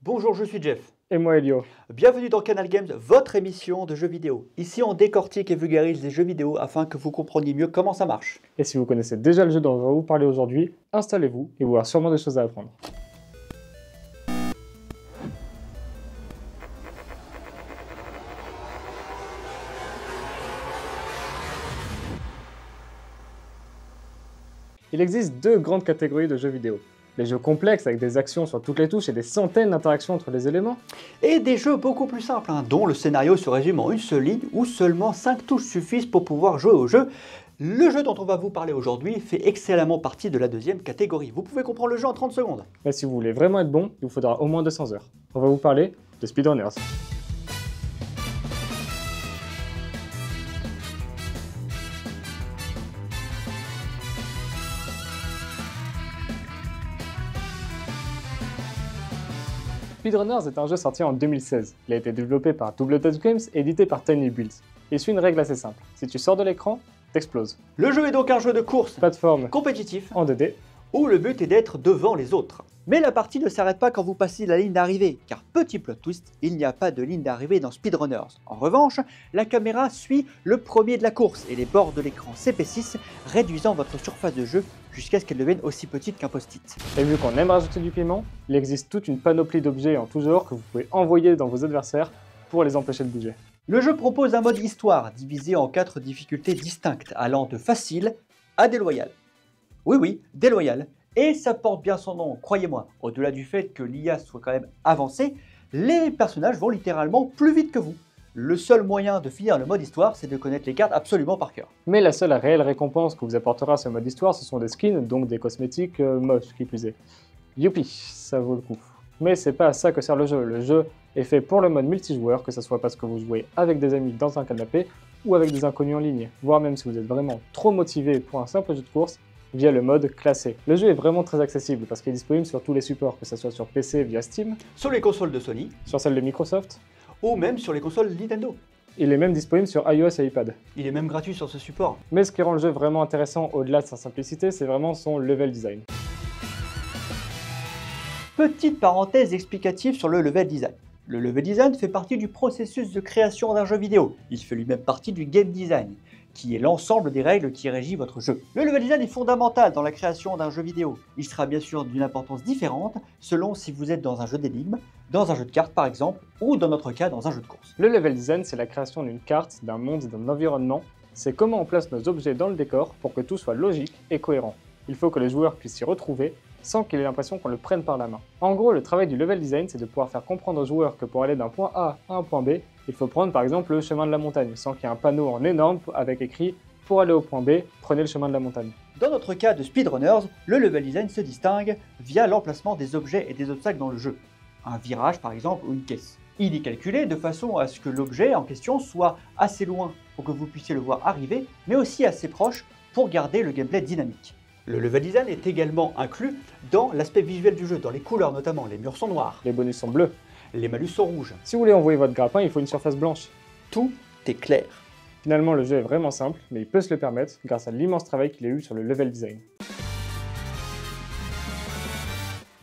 Bonjour, je suis Jeff. Et moi Elio. Bienvenue dans Canal Games, votre émission de jeux vidéo. Ici, on décortique et vulgarise les jeux vidéo afin que vous compreniez mieux comment ça marche. Et si vous connaissez déjà le jeu dont on va vous parler aujourd'hui, installez-vous et vous aurez sûrement des choses à apprendre. Il existe deux grandes catégories de jeux vidéo. Les jeux complexes avec des actions sur toutes les touches et des centaines d'interactions entre les éléments. Et des jeux beaucoup plus simples, dont le scénario se résume en une seule ligne où seulement 5 touches suffisent pour pouvoir jouer au jeu. Le jeu dont on va vous parler aujourd'hui fait excellemment partie de la deuxième catégorie. Vous pouvez comprendre le jeu en 30 secondes. Mais si vous voulez vraiment être bon, il vous faudra au moins 200 heures. On va vous parler de Speedrunners. Speedrunners est un jeu sorti en 2016. Il a été développé par Double Dutch Games et édité par Tiny Builds. Il suit une règle assez simple. Si tu sors de l'écran, t'exploses. Le jeu est donc un jeu de course Plateforme compétitif en 2D. où le but est d'être devant les autres. Mais la partie ne s'arrête pas quand vous passez la ligne d'arrivée, car petit plot twist, il n'y a pas de ligne d'arrivée dans Speedrunners. En revanche, la caméra suit le premier de la course et les bords de l'écran s'épaississent, réduisant votre surface de jeu jusqu'à ce qu'elle devienne aussi petite qu'un post-it. Et vu qu'on aime rajouter du piment, il existe toute une panoplie d'objets en tout genre que vous pouvez envoyer dans vos adversaires pour les empêcher de bouger. Le jeu propose un mode histoire divisé en 4 difficultés distinctes, allant de facile à déloyal. Oui, déloyal. Et ça porte bien son nom, croyez-moi. Au-delà du fait que l'IA soit quand même avancée, les personnages vont littéralement plus vite que vous. Le seul moyen de finir le mode histoire, c'est de connaître les cartes absolument par cœur. Mais la seule réelle récompense que vous apportera ce mode histoire, ce sont des skins, donc des cosmétiques moches qui plus est. Youpi, ça vaut le coup. Mais c'est pas à ça que sert le jeu. Le jeu est fait pour le mode multijoueur, que ce soit parce que vous jouez avec des amis dans un canapé ou avec des inconnus en ligne, voire même si vous êtes vraiment trop motivé pour un simple jeu de course, via le mode classé. Le jeu est vraiment très accessible parce qu'il est disponible sur tous les supports, que ce soit sur PC via Steam, Sur les consoles de Sony, sur celle de Microsoft, ou même sur les consoles Nintendo. il est même disponible sur iOS et iPad. Il est même gratuit sur ce support. Mais ce qui rend le jeu vraiment intéressant au-delà de sa simplicité, c'est vraiment son level design. Petite parenthèse explicative sur le level design. Le level design fait partie du processus de création d'un jeu vidéo. Il fait lui-même partie du game design, qui est l'ensemble des règles qui régit votre jeu. Le level design est fondamental dans la création d'un jeu vidéo. Il sera bien sûr d'une importance différente selon si vous êtes dans un jeu d'énigmes, dans un jeu de cartes par exemple, ou dans notre cas dans un jeu de course. Le level design, c'est la création d'une carte, d'un monde et d'un environnement. C'est comment on place nos objets dans le décor pour que tout soit logique et cohérent. Il faut que les joueurs puissent s'y retrouver sans qu'il ait l'impression qu'on le prenne par la main. En gros, le travail du level design, c'est de pouvoir faire comprendre aux joueurs que pour aller d'un point A à un point B, il faut prendre par exemple le chemin de la montagne, sans qu'il y ait un panneau en énorme avec écrit « Pour aller au point B, prenez le chemin de la montagne ». Dans notre cas de speedrunners, le level design se distingue via l'emplacement des objets et des obstacles dans le jeu. Un virage par exemple ou une caisse. Il est calculé de façon à ce que l'objet en question soit assez loin pour que vous puissiez le voir arriver, mais aussi assez proche pour garder le gameplay dynamique. Le level design est également inclus dans l'aspect visuel du jeu, dans les couleurs notamment. Les murs sont noirs, Les bonus sont bleus. les malus sont rouges. Si vous voulez envoyer votre grappin, il faut une surface blanche. Tout est clair. Finalement, le jeu est vraiment simple, mais il peut se le permettre grâce à l'immense travail qu'il a eu sur le level design.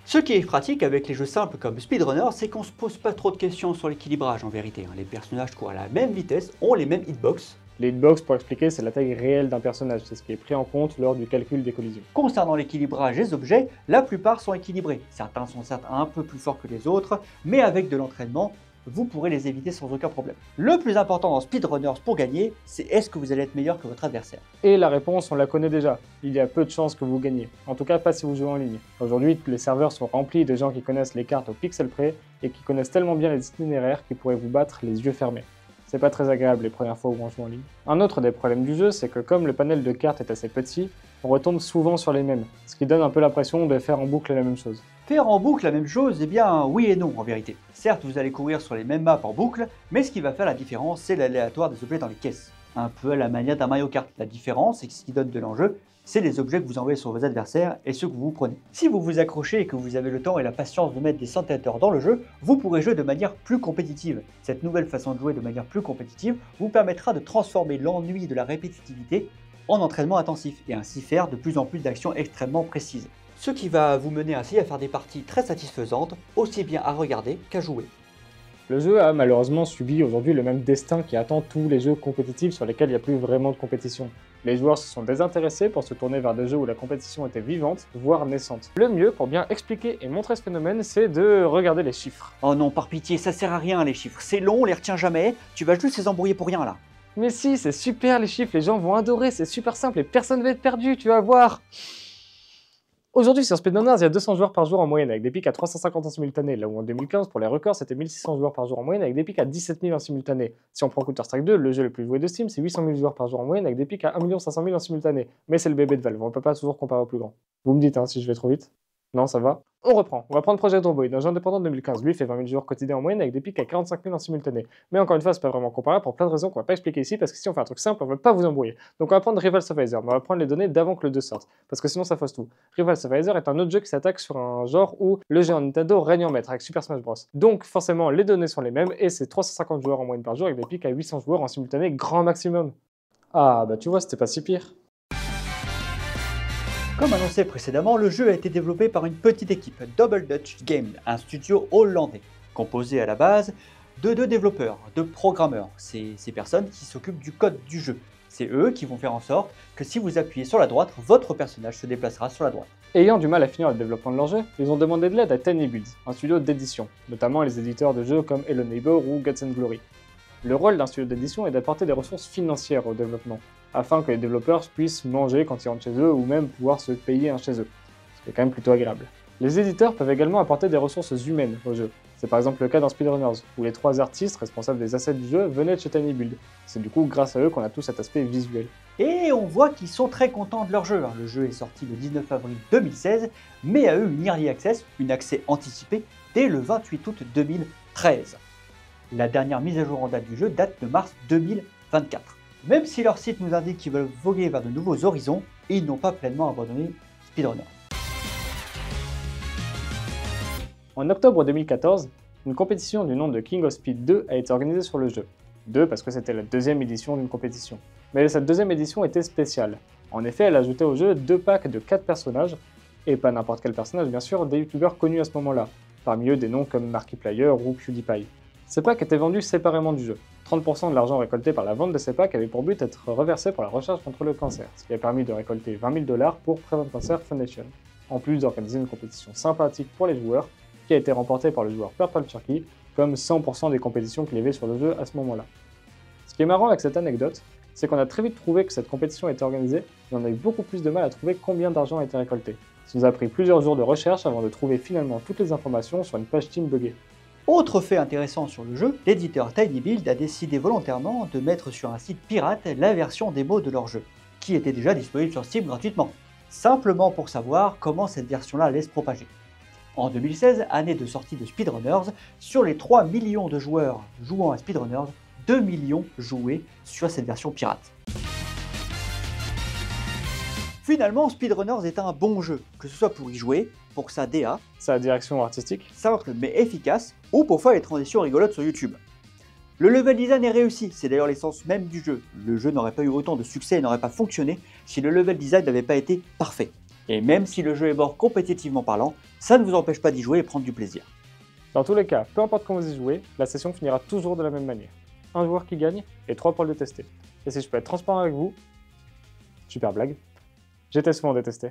Ce qui est pratique avec les jeux simples comme Speedrunner, c'est qu'on se pose pas trop de questions sur l'équilibrage en vérité. Les personnages courent à la même vitesse, ont les mêmes hitbox. Les hitbox, pour expliquer, c'est la taille réelle d'un personnage, c'est ce qui est pris en compte lors du calcul des collisions. Concernant l'équilibrage des objets, la plupart sont équilibrés. Certains sont certes un peu plus forts que les autres, mais avec de l'entraînement, vous pourrez les éviter sans aucun problème. Le plus important dans Speedrunners pour gagner, c'est est-ce que vous allez être meilleur que votre adversaire. Et la réponse, on la connaît déjà. Il y a peu de chances que vous gagnez. En tout cas, pas si vous jouez en ligne. Aujourd'hui, les serveurs sont remplis de gens qui connaissent les cartes au pixel près et qui connaissent tellement bien les itinéraires qu'ils pourraient vous battre les yeux fermés. C'est pas très agréable les premières fois où on joue en ligne. Un autre des problèmes du jeu, c'est que comme le panel de cartes est assez petit, on retombe souvent sur les mêmes, ce qui donne un peu l'impression de faire en boucle la même chose. Faire en boucle la même chose, eh bien oui et non en vérité. Certes, vous allez courir sur les mêmes maps en boucle, mais ce qui va faire la différence, c'est l'aléatoire des objets dans les caisses. Un peu à la manière d'un Mario Kart. La différence, c'est que ce qui donne de l'enjeu, c'est les objets que vous envoyez sur vos adversaires et ceux que vous prenez. Si vous vous accrochez et que vous avez le temps et la patience de mettre des centaines d'heures dans le jeu, vous pourrez jouer de manière plus compétitive. Cette nouvelle façon de jouer de manière plus compétitive vous permettra de transformer l'ennui de la répétitivité en entraînement intensif et ainsi faire de plus en plus d'actions extrêmement précises. ce qui va vous mener ainsi à faire des parties très satisfaisantes, aussi bien à regarder qu'à jouer. Le jeu a malheureusement subi aujourd'hui le même destin qui attend tous les jeux compétitifs sur lesquels il n'y a plus vraiment de compétition. Les joueurs se sont désintéressés pour se tourner vers des jeux où la compétition était vivante, voire naissante. Le mieux pour bien expliquer et montrer ce phénomène, c'est de regarder les chiffres. Oh non, par pitié, ça sert à rien les chiffres, c'est long, on les retient jamais, tu vas juste les embrouiller pour rien là. Mais si, c'est super les chiffres, les gens vont adorer, c'est super simple et personne ne va être perdu, tu vas voir. Aujourd'hui sur Speedrunners, il y a 200 joueurs par jour en moyenne avec des pics à 350 en simultané, là où en 2015 pour les records c'était 1600 joueurs par jour en moyenne avec des pics à 17 000 en simultané. Si on prend Counter-Strike 2, le jeu le plus joué de Steam, c'est 800 000 joueurs par jour en moyenne avec des pics à 1 500 000 en simultané. Mais c'est le bébé de Valve, on ne peut pas toujours comparer au plus grand. Vous me dites si je vais trop vite. Non, ça va. On reprend. On va prendre Project Zomboid, un jeu indépendant de 2015. Lui fait 20 000 joueurs quotidiens en moyenne avec des pics à 45 000 en simultané. Mais encore une fois, c'est pas vraiment comparable pour plein de raisons qu'on va pas expliquer ici parce que si on fait un truc simple, on va pas vous embrouiller. Donc on va prendre Rival Survivor, mais on va prendre les données d'avant que le 2 sorte parce que sinon ça fausse tout. Rival Survivor est un autre jeu qui s'attaque sur un genre où le géant Nintendo règne en maître avec Super Smash Bros. Donc forcément, les données sont les mêmes et c'est 350 joueurs en moyenne par jour avec des pics à 800 joueurs en simultané grand maximum. Ah bah tu vois, c'était pas si pire. Comme annoncé précédemment, le jeu a été développé par une petite équipe, Double Dutch Game, un studio hollandais, composé à la base de 2 développeurs, de programmeurs. C'est ces personnes qui s'occupent du code du jeu. C'est eux qui vont faire en sorte que si vous appuyez sur la droite, votre personnage se déplacera sur la droite. Ayant du mal à finir le développement de leur jeu, ils ont demandé de l'aide à Tiny Builds, un studio d'édition, notamment les éditeurs de jeux comme Hello Neighbor ou Guts and Glory. Le rôle d'un studio d'édition est d'apporter des ressources financières au développement, afin que les développeurs puissent manger quand ils rentrent chez eux ou même pouvoir se payer un chez eux, ce qui est quand même plutôt agréable. Les éditeurs peuvent également apporter des ressources humaines au jeu. C'est par exemple le cas dans Speedrunners, où les 3 artistes responsables des assets du jeu venaient de chez Tiny Build. C'est du coup grâce à eux qu'on a tout cet aspect visuel. Et on voit qu'ils sont très contents de leur jeu. Le jeu est sorti le 19 avril 2016, mais a eu une Early Access, une accès anticipé, dès le 28 août 2013. La dernière mise à jour en date du jeu date de mars 2024. Même si leur site nous indique qu'ils veulent voguer vers de nouveaux horizons, ils n'ont pas pleinement abandonné Speedrunners. En octobre 2014, une compétition du nom de King of Speed 2 a été organisée sur le jeu. 2 parce que c'était la 2e édition d'une compétition. Mais cette 2e édition était spéciale. En effet, elle ajoutait au jeu 2 packs de 4 personnages, et pas n'importe quel personnage bien sûr, des youtubeurs connus à ce moment-là, parmi eux des noms comme Markiplier ou PewDiePie. Ces packs étaient vendus séparément du jeu. 30% de l'argent récolté par la vente de ces packs avait pour but d'être reversé pour la recherche contre le cancer, ce qui a permis de récolter 20 000 $ pour Prevent Cancer Foundation, en plus d'organiser une compétition sympathique pour les joueurs, qui a été remportée par le joueur Purple Turkey, comme 100% des compétitions qu'il y avait sur le jeu à ce moment-là. Ce qui est marrant avec cette anecdote, c'est qu'on a très vite trouvé que cette compétition était organisée, mais on a eu beaucoup plus de mal à trouver combien d'argent a été récolté. Ça nous a pris plusieurs jours de recherche avant de trouver finalement toutes les informations sur une page Steam buggée. Autre fait intéressant sur le jeu, l'éditeur Tiny Build a décidé volontairement de mettre sur un site pirate la version démo de leur jeu, qui était déjà disponible sur Steam gratuitement, simplement pour savoir comment cette version-là allait se propager. En 2016, année de sortie de Speedrunners, sur les 3 millions de joueurs jouant à Speedrunners, 2 millions jouaient sur cette version pirate. Finalement, Speedrunners est un bon jeu, que ce soit pour y jouer, pour sa DA, sa direction artistique, simple mais efficace, ou pour faire les transitions rigolotes sur YouTube. Le level design est réussi, c'est d'ailleurs l'essence même du jeu. Le jeu n'aurait pas eu autant de succès et n'aurait pas fonctionné si le level design n'avait pas été parfait. Et même si le jeu est mort compétitivement parlant, ça ne vous empêche pas d'y jouer et prendre du plaisir. Dans tous les cas, peu importe comment vous y jouez, la session finira toujours de la même manière. Un joueur qui gagne et 3 pour le détester. Et si je peux être transparent avec vous, super blague, j'étais souvent détesté.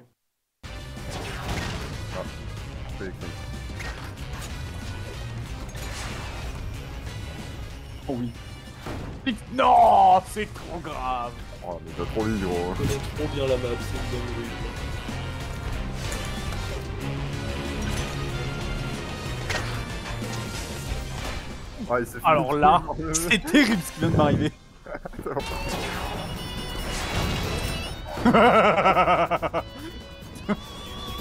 Oh oui. Non, c'est trop grave. Oh, mais t'as trop vite, gros. Je connais trop bien la map, c'est une dinguerie. Ah, il s'est fait Alors des là, trucs. c'est terrible ce qui vient de m'arriver.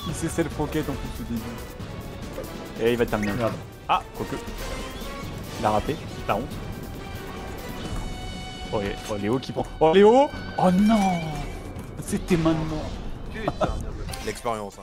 Il s'est self-rocket en plus au début. Et il va terminer. Merde. Ah, quoique. Il a raté, la honte. Oh, oh, Léo qui prend. Oh Léo. Oh non. C'était maintenant. L'expérience, hein.